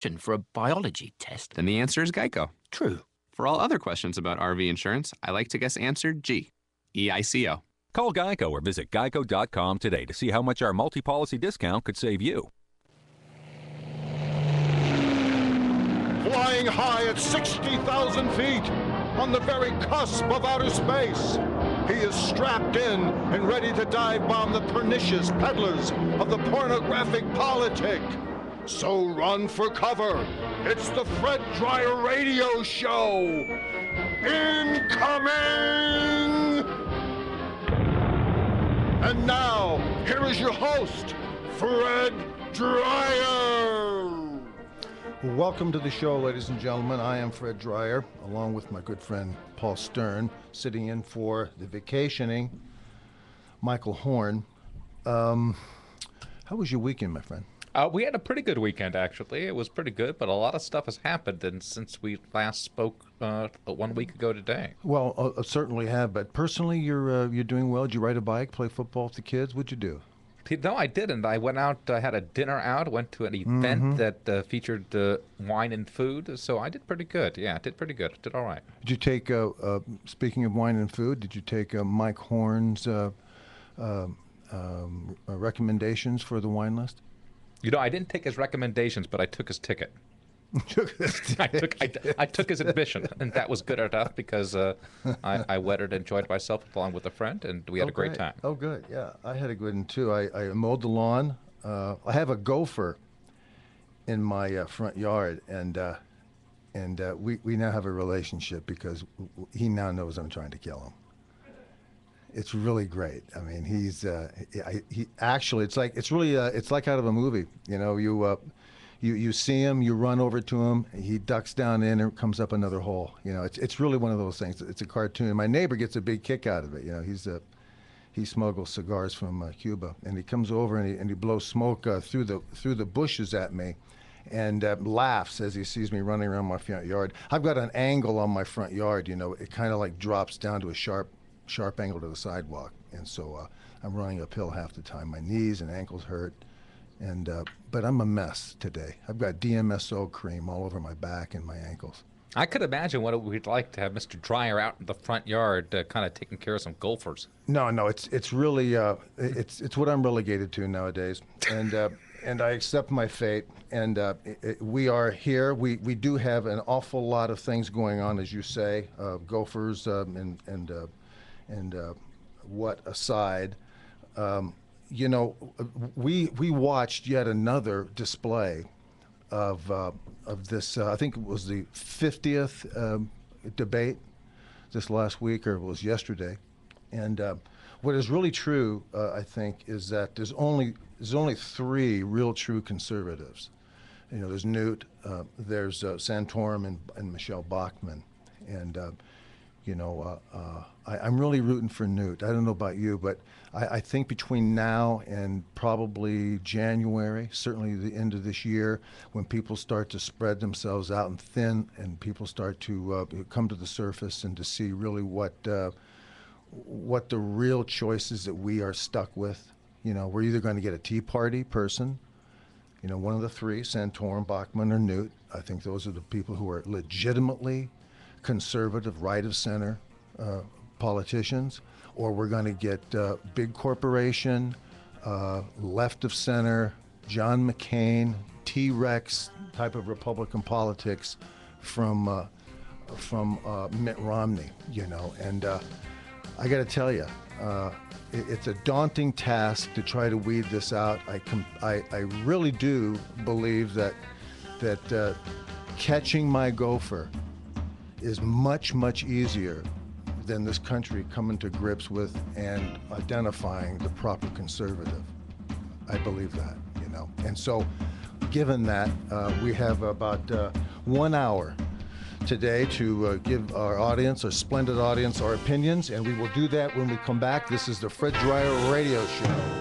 question for a biology test. Then the answer is Geico. True. For all other questions about RV insurance, I like to guess answer G, EICO. Call Geico or visit geico.com today to see how much our multi-policy discount could save you. Flying high at 60,000 feet, on the very cusp of outer space, he is strapped in and ready to dive bomb the pernicious peddlers of the pornographic politic. So run for cover. It's the Fred Dryer Radio Show. Incoming! And now, here is your host, Fred Dryer. Welcome to the show, ladies and gentlemen. I am Fred Dryer, along with my good friend Paul Stern, sitting in for the vacationing Michael Horn. How was your weekend, my friend? We had a pretty good weekend, actually. It was pretty good, but a lot of stuff has happened since we last spoke 1 week ago today. Well, certainly have, but personally, you're doing well. Did you ride a bike, play football with the kids? What'd you do? No, I didn't. I went out, had a dinner out, went to an event that featured wine and food, so I did pretty good. Yeah, I did pretty good. Did all right. Did you take, speaking of wine and food, did you take Mike Horn's recommendations for the wine list? You know, I didn't take his recommendations, but I took his ticket. I took his admission, and that was good enough because I went and enjoyed myself along with a friend, and we had a great time. Oh, good. Yeah, I had a good one, too. I mowed the lawn. I have a gopher in my front yard, and we now have a relationship because he now knows I'm trying to kill him. It's really great. I mean, he actually, it's like out of a movie. You know, you see him, you run over to him, he ducks down in and comes up another hole. You know, it's really one of those things. It's a cartoon. My neighbor gets a big kick out of it. You know, he smuggles cigars from Cuba, and he comes over and he blows smoke through the bushes at me, and laughs as he sees me running around my front yard. I've got an angle on my front yard. You know, it kind of like drops down to a sharp angle to the sidewalk, and so I'm running uphill half the time. My knees and ankles hurt. And but I'm a mess today. I've got DMSO cream all over my back and my ankles. I could imagine what it would be like to have Mr. Dryer out in the front yard kind of taking care of some gophers. No, it's really it's what I'm relegated to nowadays, and I accept my fate. And we are here. We do have an awful lot of things going on, as you say, gophers and what aside. You know, we watched yet another display of this. I think it was the 50th debate this last week, or it was yesterday. And what is really true, I think, is that there's only three real true conservatives. You know, there's Newt, there's Santorum, and Michelle Bachmann, and you know, I'm really rooting for Newt. I don't know about you, but I think between now and probably January, certainly the end of this year, when people start to spread themselves out and thin, and people start to come to the surface and to see really what the real choices that we are stuck with. You know, we're either going to get a Tea Party person, you know, one of the three, Santorum, Bachmann, or Newt. I think those are the people who are legitimately conservative, right of center politicians, or we're going to get big corporation, left of center, John McCain, T-Rex type of Republican politics from Mitt Romney, you know. And I got to tell you, it's a daunting task to try to weed this out. I really do believe that catching my gopher is much easier than this country coming to grips with and identifying the proper conservative. I believe that, you know. And so, given that, we have about 1 hour today to give our audience, our splendid audience, our opinions, and we will do that when we come back. This is the Fred Dryer Radio Show.